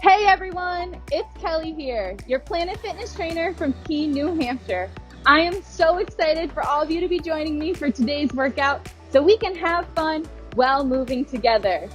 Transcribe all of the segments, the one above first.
Hey everyone, it's Kelly here, your Planet Fitness trainer from Keene, New Hampshire. I am so excited for all of you to be joining me for today's workout so we can have fun while moving together.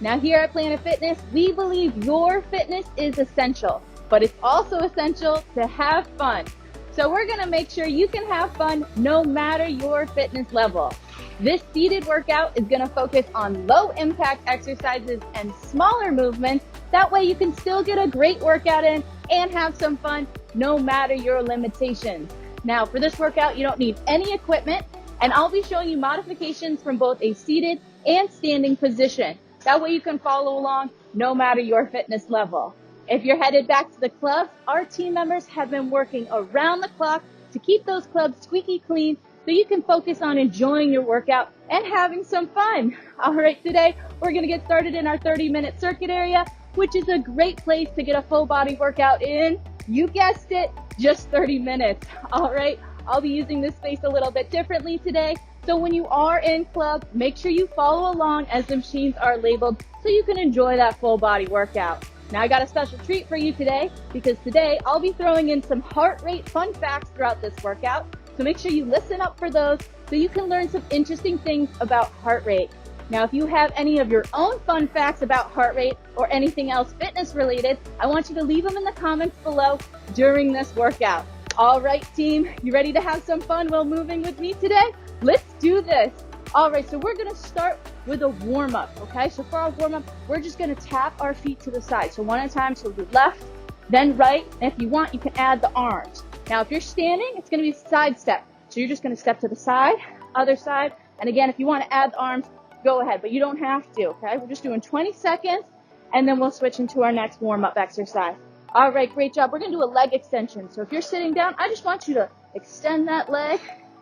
Now here at Planet Fitness, we believe your fitness is essential, but it's also essential to have fun. So we're gonna make sure you can have fun no matter your fitness level. This seated workout is gonna focus on low impact exercises and smaller movements. That way you can still get a great workout in and have some fun no matter your limitations. Now for this workout, you don't need any equipment, and I'll be showing you modifications from both a seated and standing position. That way you can follow along no matter your fitness level. If you're headed back to the club, our team members have been working around the clock to keep those clubs squeaky clean so you can focus on enjoying your workout and having some fun. All right, today we're gonna get started in our 30-minute circuit area, which is a great place to get a full body workout in, you guessed it, just 30 minutes. All right, I'll be using this space a little bit differently today. So when you are in club, make sure you follow along as the machines are labeled so you can enjoy that full body workout. Now I got a special treat for you today because today I'll be throwing in some heart rate fun facts throughout this workout. So make sure you listen up for those so you can learn some interesting things about heart rate. Now, if you have any of your own fun facts about heart rate or anything else fitness related, I want you to leave them in the comments below during this workout. All right, team, you ready to have some fun while moving with me today? Let's do this. All right, so we're gonna start with a warm up, okay? So for our warm up, we're just gonna tap our feet to the side. So one at a time, so do left, then right, and if you want, you can add the arms. Now, if you're standing, it's gonna be a side step. So you're just gonna step to the side, other side, and again, if you wanna add the arms, go ahead, but you don't have to, okay? We're just doing 20 seconds, and then we'll switch into our next warm-up exercise. All right, great job. We're gonna do a leg extension. So if you're sitting down, I just want you to extend that leg,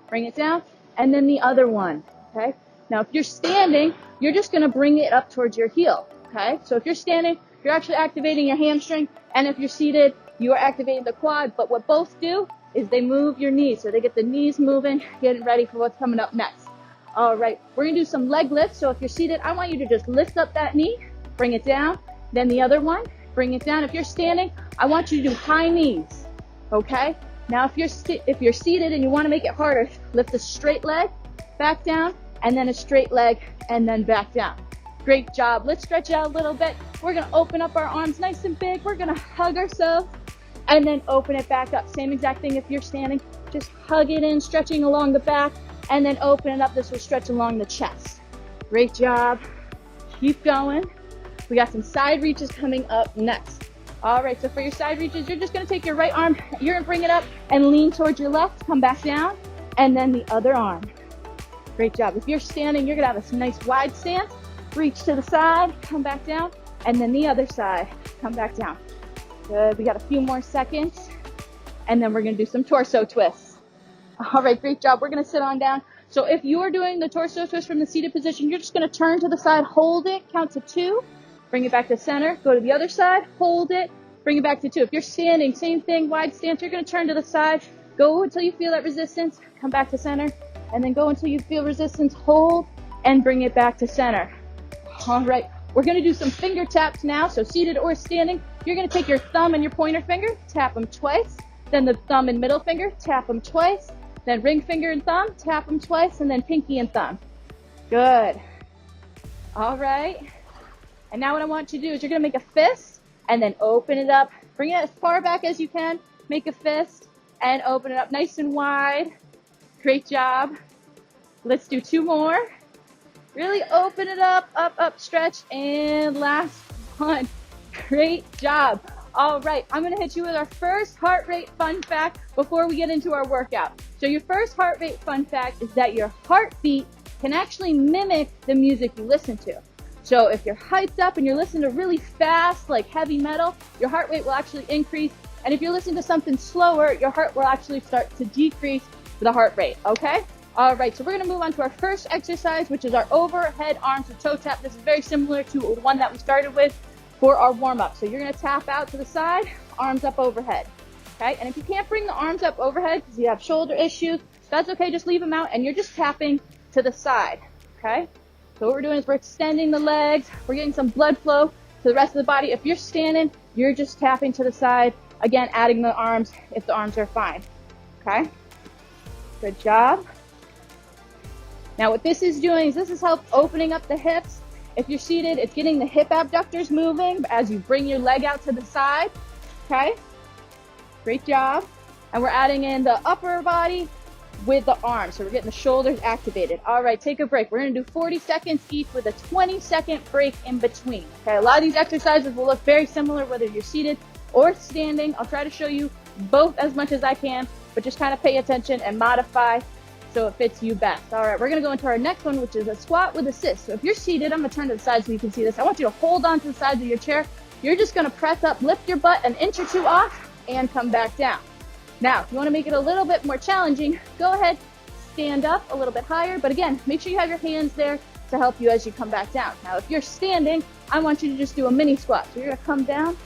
bring it down, and then the other one, okay? Now, if you're standing, you're just gonna bring it up towards your heel, okay? So if you're standing, you're actually activating your hamstring, and if you're seated, you are activating the quad, but what both do is they move your knees, so they get the knees moving, getting ready for what's coming up next. All right, we're gonna do some leg lifts. So if you're seated, I want you to just lift up that knee, bring it down, then the other one, bring it down. If you're standing, I want you to do high knees, okay? Now if you're seated and you wanna make it harder, lift a straight leg, back down, and then a straight leg, and then back down. Great job. Let's stretch out a little bit. We're gonna open up our arms nice and big. We're gonna hug ourselves, and then open it back up. Same exact thing if you're standing. Just hug it in, stretching along the back, and then open it up. This will stretch along the chest. Great job. Keep going. We got some side reaches coming up next. All right, so for your side reaches, you're just gonna take your right arm, you're gonna bring it up and lean towards your left, come back down, and then the other arm. Great job. If you're standing, you're gonna have a nice wide stance. Reach to the side, come back down, and then the other side, come back down. Good, we got a few more seconds, and then we're gonna do some torso twists. All right, great job. We're gonna sit on down. So if you are doing the torso twist from the seated position, you're just gonna turn to the side, hold it, count to 2, bring it back to center, go to the other side, hold it, bring it back to 2. If you're standing, same thing, wide stance, you're gonna turn to the side, go until you feel that resistance, come back to center, and then go until you feel resistance, hold, and bring it back to center. All right, we're gonna do some finger taps now. So seated or standing, you're gonna take your thumb and your pointer finger, tap them twice, then the thumb and middle finger, tap them twice, then ring finger and thumb, tap them twice, and then pinky and thumb. Good. All right. And now what I want you to do is you're going to make a fist and then open it up. Bring it as far back as you can. Make a fist and open it up nice and wide. Great job. Let's do 2 more. Really open it up, up, stretch, and last one. Great job. All right, I'm gonna hit you with our first heart rate fun fact before we get into our workout. So your first heart rate fun fact is that your heartbeat can actually mimic the music you listen to. So if you're hyped up and you're listening to really fast, like heavy metal, your heart rate will actually increase. And if you're listening to something slower, your heart will actually start to decrease the heart rate, okay? All right, so we're gonna move on to our first exercise, which is our overhead arms to toe tap. This is very similar to one that we started with for our warm-up. So you're gonna tap out to the side, arms up overhead, okay? And if you can't bring the arms up overhead because you have shoulder issues, that's okay, just leave them out and you're just tapping to the side, okay? So what we're doing is we're extending the legs, we're getting some blood flow to the rest of the body. If you're standing, you're just tapping to the side. Again, adding the arms if the arms are fine. Okay? Good job. Now what this is doing is this is help opening up the hips. If you're seated, it's getting the hip abductors moving as you bring your leg out to the side. Okay? Great job. And we're adding in the upper body with the arms. So we're getting the shoulders activated. All right, take a break. We're going to do 40 seconds each with a 20-second break in between. Okay, a lot of these exercises will look very similar whether you're seated or standing. I'll try to show you both as much as I can, but just kind of pay attention and modify so it fits you best. All right, we're going to go into our next one, which is a squat with assist. So if you're seated, I'm going to turn to the side so you can see this. I want you to hold on to the sides of your chair. You're just going to press up, lift your butt an inch or two off, and come back down. Now, if you want to make it a little bit more challenging, go ahead, stand up a little bit higher. But again, make sure you have your hands there to help you as you come back down. Now, if you're standing, I want you to just do a mini squat. So you're going to come down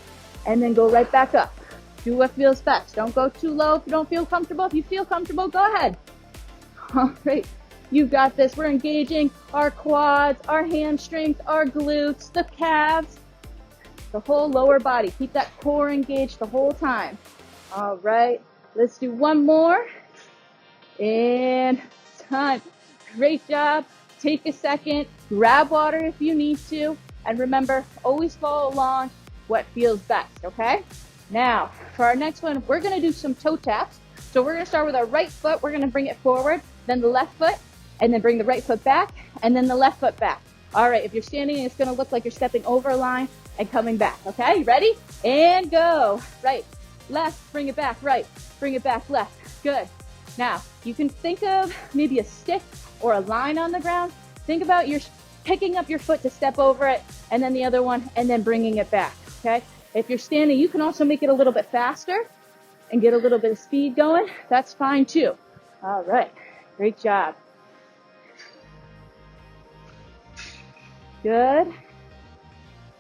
and then go right back up. Do what feels best. Don't go too low if you don't feel comfortable. If you feel comfortable, go ahead. All right, you've got this. We're engaging our quads, our hamstrings, our glutes, the calves, the whole lower body. Keep that core engaged the whole time. All right, let's do one more. And time. Great job. Take a second, grab water if you need to, and remember, always follow along what feels best, okay? Now, for our next one, we're gonna do some toe taps. So we're gonna start with our right foot. We're gonna bring it forward, then the left foot, and then bring the right foot back, and then the left foot back. All right, if you're standing, it's gonna look like you're stepping over a line and coming back, okay? You ready? And go. Right, left, bring it back, right, bring it back, left. Good. Now, you can think of maybe a stick or a line on the ground. Think about your picking up your foot to step over it, and then the other one, and then bringing it back, okay? If you're standing, you can also make it a little bit faster and get a little bit of speed going. That's fine too. All right, great job. Good.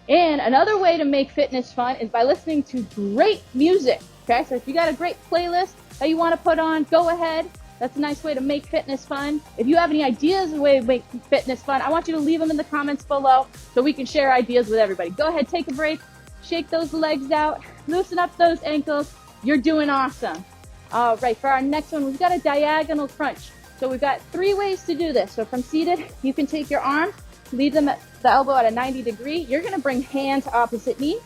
And another way to make fitness fun is by listening to great music, okay? So if you got a great playlist that you want to put on, go ahead. That's a nice way to make fitness fun. If you have any ideas of a way to make fitness fun, I want you to leave them in the comments below so we can share ideas with everybody. Go ahead, take a break, shake those legs out, loosen up those ankles. You're doing awesome. All right, for our next one, we've got a diagonal crunch. So we've got 3 ways to do this. So from seated, you can take your arm, leave them at the elbow at a 90 degree. You're gonna bring hand to opposite knee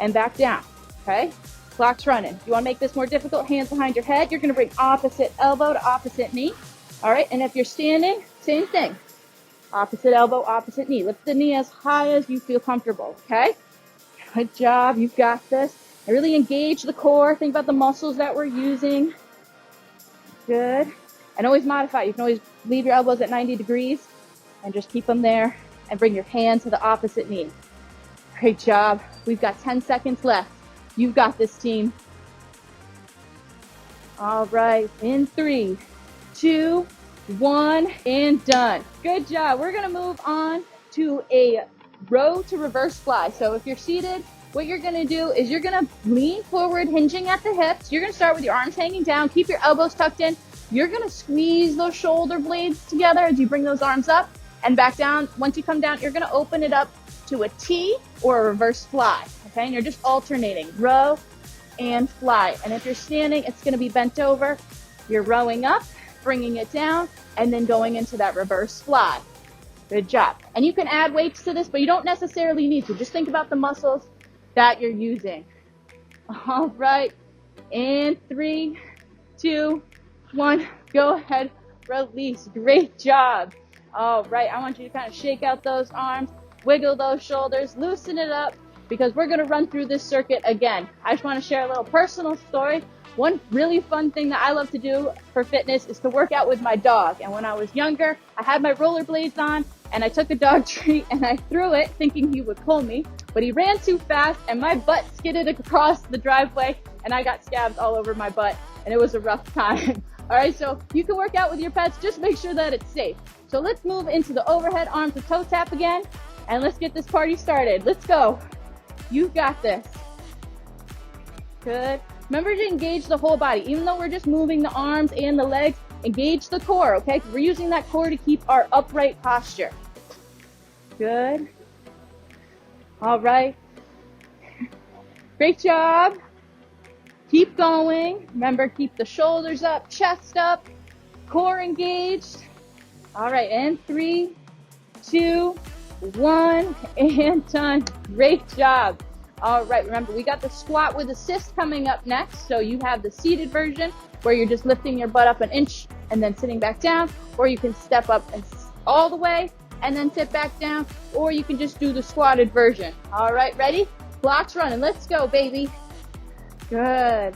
and back down, okay? Clock's running. You wanna make this more difficult, hands behind your head. You're gonna bring opposite elbow to opposite knee. All right, and if you're standing, same thing. Opposite elbow, opposite knee. Lift the knee as high as you feel comfortable, okay? Good job, you've got this. And really engage the core. Think about the muscles that we're using. Good. And always modify. You can always leave your elbows at 90 degrees and just keep them there and bring your hand to the opposite knee. Great job. We've got 10 seconds left. You've got this, team. All right, in 3, 2, 1, and done. Good job. We're gonna move on to a row to reverse fly. So if you're seated, what you're gonna do is you're gonna lean forward, hinging at the hips. You're gonna start with your arms hanging down. Keep your elbows tucked in. You're gonna squeeze those shoulder blades together as you bring those arms up and back down. Once you come down, you're gonna open it up to a T or a reverse fly, okay? And you're just alternating row and fly. And if you're standing, it's gonna be bent over. You're rowing up, bringing it down, and then going into that reverse fly. Good job. And you can add weights to this, but you don't necessarily need to. Just think about the muscles that you're using. All right, and 3, 2, 1, go ahead, release. Great job. All right, I want you to kind of shake out those arms, wiggle those shoulders, loosen it up, because we're gonna run through this circuit again. I just wanna share a little personal story. One really fun thing that I love to do for fitness is to work out with my dog. And when I was younger, I had my rollerblades on and I took a dog treat and I threw it thinking he would pull me, but he ran too fast and my butt skidded across the driveway and I got scabs all over my butt and it was a rough time. All right, so you can work out with your pets, just make sure that it's safe. So let's move into the overhead arms to toe tap again and let's get this party started. Let's go. You've got this. Good. Remember to engage the whole body. Even though we're just moving the arms and the legs, engage the core, okay? We're using that core to keep our upright posture. Good. All right. Great job. Keep going. Remember, keep the shoulders up, chest up, core engaged. All right, and 3, 2, 1, and done. Great job. All right, remember, we got the squat with assist coming up next. So you have the seated version where you're just lifting your butt up an inch and then sitting back down, or you can step up and all the way and then sit back down, or you can just do the squatted version. All right, ready? Clock's running. Let's go, baby. Good.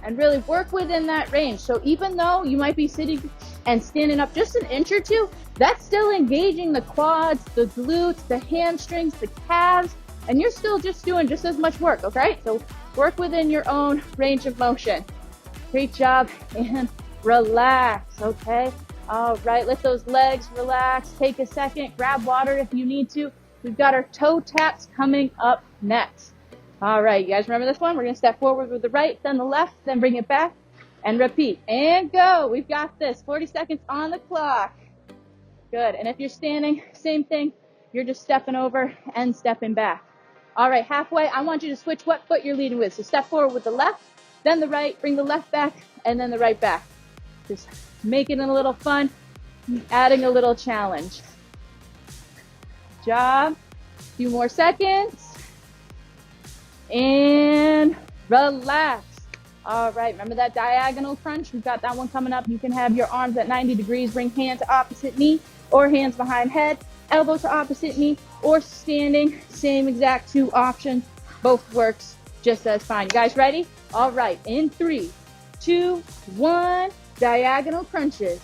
And really work within that range. So even though you might be sitting and standing up just an inch or two, that's still engaging the quads, the glutes, the hamstrings, the calves, and you're still just doing just as much work, okay? So work within your own range of motion. Great job, and relax, okay? All right, let those legs relax. Take a second, grab water if you need to. We've got our toe taps coming up next. All right, you guys remember this one? We're gonna step forward with the right, then the left, then bring it back, and repeat. And go, we've got this. 40 seconds on the clock. Good, and if you're standing, same thing. You're just stepping over and stepping back. All right, halfway, I want you to switch what foot you're leading with. So step forward with the left, then the right, bring the left back, and then the right back. Just making it a little fun, adding a little challenge. Good job. A few more seconds. And relax. All right, remember that diagonal crunch? We've got that one coming up. You can have your arms at 90 degrees, bring hand to opposite knee, or hands behind head, elbow to opposite knee, or standing. Same exact two options. Both works just as fine. You guys ready? All right, in 3, 2, 1, diagonal crunches.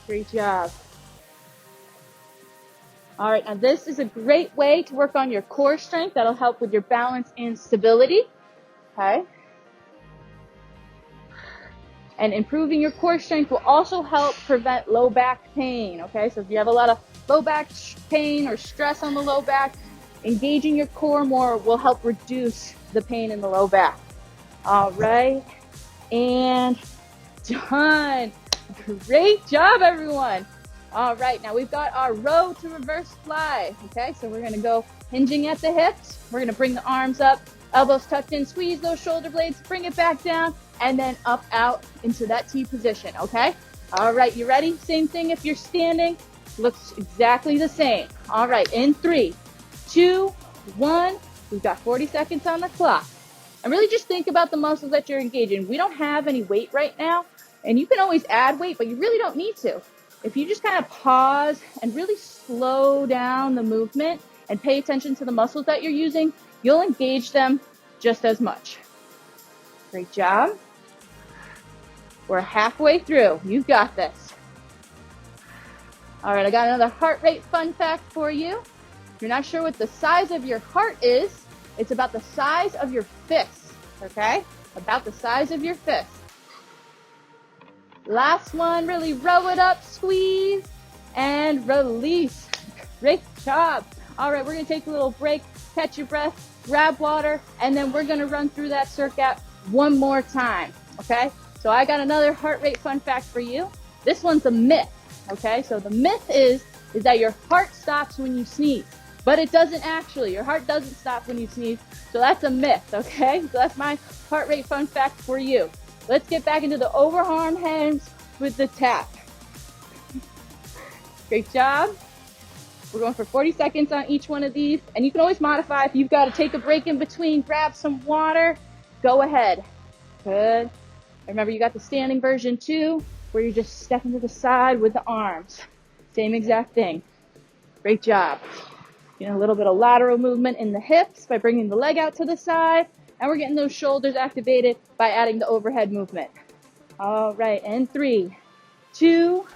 Great job. All right, now this is a great way to work on your core strength. That'll help with your balance and stability, okay? And improving your core strength will also help prevent low back pain, okay? So if you have a lot of low back pain or stress on the low back, engaging your core more will help reduce the pain in the low back. All right, and done. Great job, everyone. All right, now we've got our row to reverse fly, okay? So we're gonna go hinging at the hips. We're gonna bring the arms up, elbows tucked in, squeeze those shoulder blades, bring it back down, and then up, out into that T position, okay? All right, you ready? Same thing if you're standing. Looks exactly the same. All right, in 3, 2, 1. We've got 40 seconds on the clock. And really just think about the muscles that you're engaging. We don't have any weight right now, and you can always add weight, but you really don't need to. If you just kind of pause and really slow down the movement and pay attention to the muscles that you're using, you'll engage them just as much. Great job. We're halfway through. You've got this. All right, I got another heart rate fun fact for you. If you're not sure what the size of your heart is, it's about the size of your fist, okay? About the size of your fist. Last one, really row it up, squeeze, and release. Great job. All right, we're gonna take a little break, catch your breath, grab water, and then we're gonna run through that circuit one more time, okay? So I got another heart rate fun fact for you. This one's a myth, okay? So the myth is that your heart stops when you sneeze, but it doesn't actually. Your heart doesn't stop when you sneeze, so that's a myth, okay? So that's my heart rate fun fact for you. Let's get back into the overarm hands with the tap. Great job. We're going for 40 seconds on each one of these, and you can always modify if you've got to take a break in between, grab some water, go ahead. Good. Remember, you got the standing version too, where you're just stepping to the side with the arms. Same exact thing. Great job. Getting a little bit of lateral movement in the hips by bringing the leg out to the side, and we're getting those shoulders activated by adding the overhead movement. All right, and 3, 2,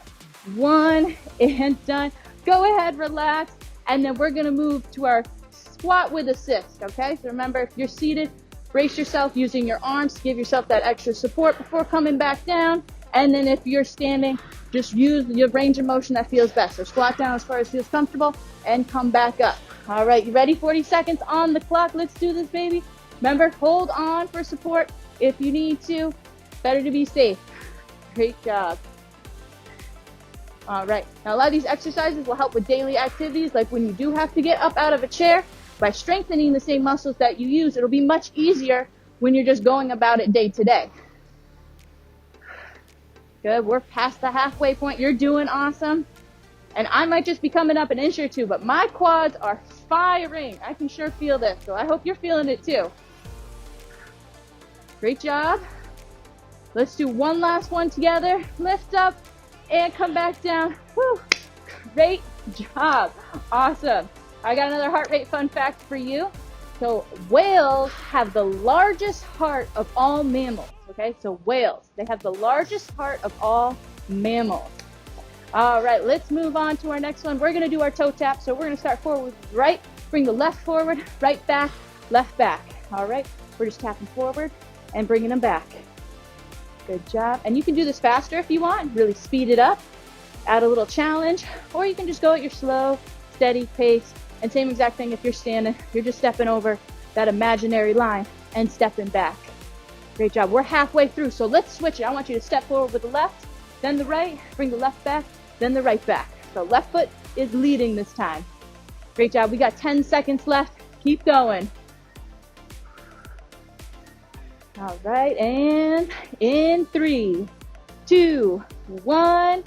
1, and done. Go ahead, relax, and then we're gonna move to our squat with assist, okay? So remember, if you're seated, brace yourself using your arms to give yourself that extra support before coming back down. And then if you're standing, just use your range of motion that feels best. So squat down as far as feels comfortable and come back up. All right, you ready? 40 seconds on the clock. Let's do this, baby. Remember, hold on for support if you need to. Better to be safe. Great job. All right, now a lot of these exercises will help with daily activities, like when you do have to get up out of a chair. by strengthening the same muscles that you use, it'll be much easier when you're just going about it day to day. Good, we're past the halfway point. You're doing awesome. And I might just be coming up an inch or two, but my quads are firing. I can sure feel this, so I hope you're feeling it too. Great job. Let's do one last one together. Lift up and come back down. Woo. Great job. Awesome. I got another heart rate fun fact for you. So whales have the largest heart of all mammals. Okay, so whales, they have the largest heart of all mammals. All right, let's move on to our next one. We're gonna do our toe tap. So we're gonna start forward with right, bring the left forward, right back, left back. All right, we're just tapping forward and bringing them back. Good job. And you can do this faster if you want, really speed it up, add a little challenge, or you can just go at your slow, steady pace. And same exact thing if you're standing, you're just stepping over that imaginary line and stepping back. Great job. We're halfway through, so let's switch it. I want you to step forward with the left, then the right, bring the left back, then the right back. So left foot is leading this time. Great job. We got 10 seconds left. Keep going. All right, and in 3, 2, 1,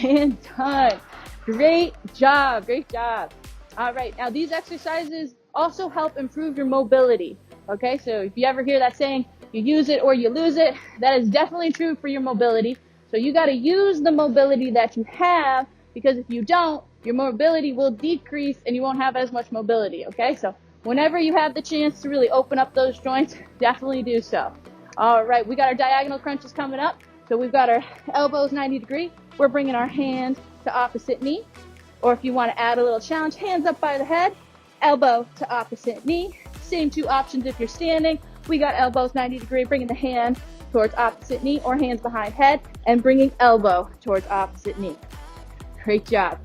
and done. Great job, great job. All right, now these exercises also help improve your mobility, okay? So if you ever hear that saying, you use it or you lose it, that is definitely true for your mobility. So you gotta use the mobility that you have, because if you don't, your mobility will decrease and you won't have as much mobility, okay? So whenever you have the chance to really open up those joints, definitely do so. All right, we got our diagonal crunches coming up. So we've got our elbows 90 degree. We're bringing our hand to opposite knee. Or if you want to add a little challenge, hands up by the head, elbow to opposite knee. Same two options if you're standing. We got elbows 90 degree, bringing the hand towards opposite knee, or hands behind head and bringing elbow towards opposite knee. Great job.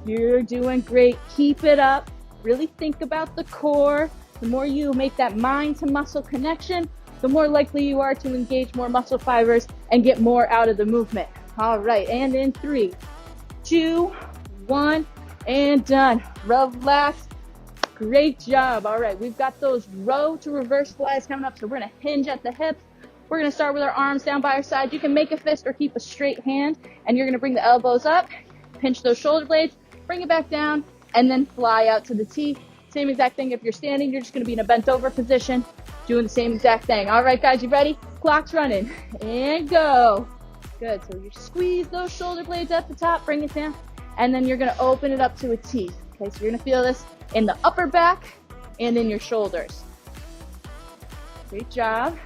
You're doing great. Keep it up. Really think about the core. The more you make that mind to muscle connection, the more likely you are to engage more muscle fibers and get more out of the movement. All right, and in 3, 2, 1, and done. Relax. Great job. All right, we've got those row to reverse flies coming up, so we're gonna hinge at the hips. We're gonna start with our arms down by our side. You can make a fist or keep a straight hand, and you're gonna bring the elbows up, pinch those shoulder blades, bring it back down, and then fly out to the T. Same exact thing if you're standing, you're just gonna be in a bent over position, doing the same exact thing. All right, guys, you ready? Clock's running, and go. Good, so you squeeze those shoulder blades at the top, bring it down, and then you're gonna open it up to a T. Okay, so you're gonna feel this in the upper back and in your shoulders. Great job.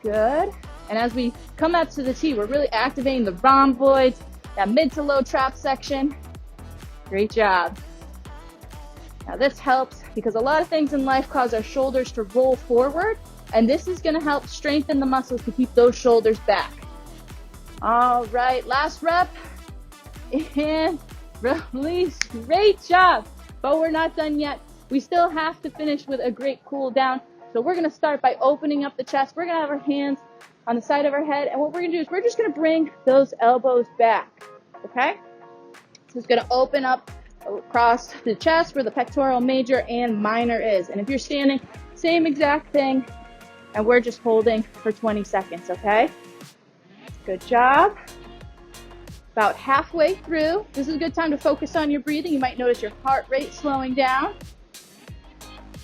Good. And as we come up to the T, we're really activating the rhomboids, that mid to low trap section. Great job. Now this helps because a lot of things in life cause our shoulders to roll forward, and this is gonna help strengthen the muscles to keep those shoulders back. All right, last rep, and release. Great job. But we're not done yet. We still have to finish with a great cool down. So we're gonna start by opening up the chest. We're gonna have our hands on the side of our head, and what we're gonna do is we're just gonna bring those elbows back, okay? So it's gonna open up across the chest where the pectoral major and minor is. And if you're standing, same exact thing, and we're just holding for 20 seconds, okay? Good job. About halfway through, this is a good time to focus on your breathing. You might notice your heart rate slowing down.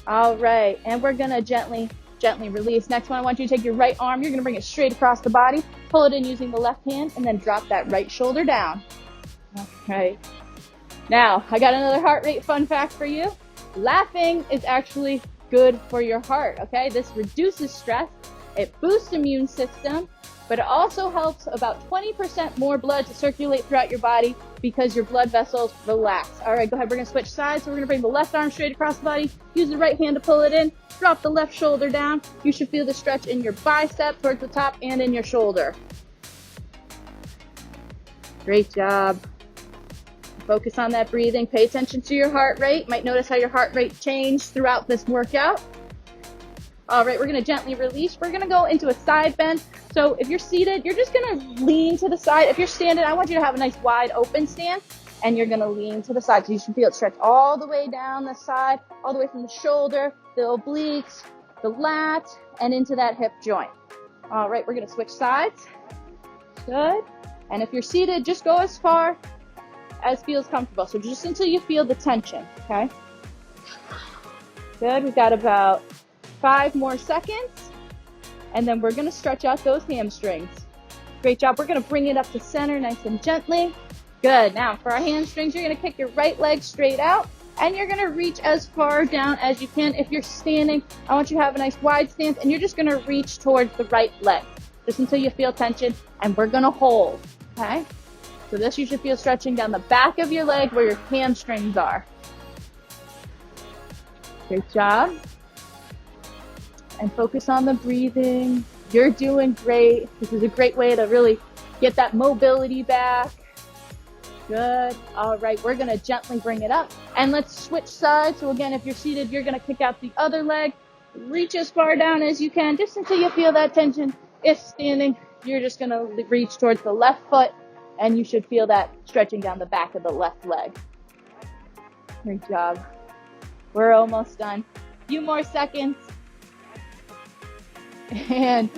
All right, and we're gonna gently release. Next one, I want you to take your right arm. You're gonna bring it straight across the body, pull it in using the left hand, and then drop that right shoulder down. All right. Now, I got another heart rate fun fact for you. Laughing is actually good for your heart, okay? This reduces stress, it boosts immune system, but it also helps about 20% more blood to circulate throughout your body because your blood vessels relax. All right, go ahead, we're gonna switch sides. So we're gonna bring the left arm straight across the body, use the right hand to pull it in, drop the left shoulder down. You should feel the stretch in your bicep towards the top and in your shoulder. Great job. Focus on that breathing. Pay attention to your heart rate. You might notice how your heart rate changed throughout this workout. All right, we're gonna gently release. We're gonna go into a side bend. So if you're seated, you're just gonna lean to the side. If you're standing, I want you to have a nice wide open stance. and you're gonna lean to the side. So you should feel it stretch all the way down the side, all the way from the shoulder, the obliques, the lat, and into that hip joint. All right, we're gonna switch sides. Good. And if you're seated, just go as far as feels comfortable. So just until you feel the tension, okay? Good, we've got about 5 more seconds. And then we're gonna stretch out those hamstrings. Great job. We're gonna bring it up to center nice and gently. Good. Now for our hamstrings, you're gonna kick your right leg straight out and you're gonna reach as far down as you can. If you're standing, I want you to have a nice wide stance and you're just gonna reach towards the right leg just until you feel tension, and we're gonna hold, okay? So this you should feel stretching down the back of your leg where your hamstrings are. Great job. And focus on the breathing. You're doing great. This is a great way to really get that mobility back. Good. All right, we're gonna gently bring it up and let's switch sides. So again, if you're seated, you're gonna kick out the other leg. Reach as far down as you can just until you feel that tension. If standing, you're just gonna reach towards the left foot and you should feel that stretching down the back of the left leg. Great job. We're almost done. Few more seconds. And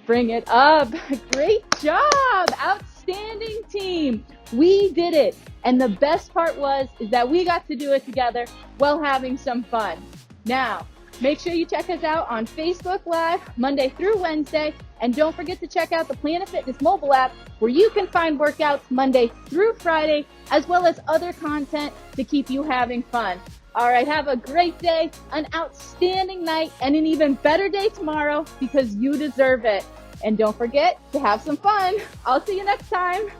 bring it up. Great job. Outstanding team. We did it. And the best part is that we got to do it together while having some fun. Now, make sure you check us out on Facebook Live Monday through Wednesday. And don't forget to check out the Planet Fitness mobile app where you can find workouts Monday through Friday, as well as other content to keep you having fun. All right, have a great day, an outstanding night, and an even better day tomorrow because you deserve it. And don't forget to have some fun. I'll see you next time.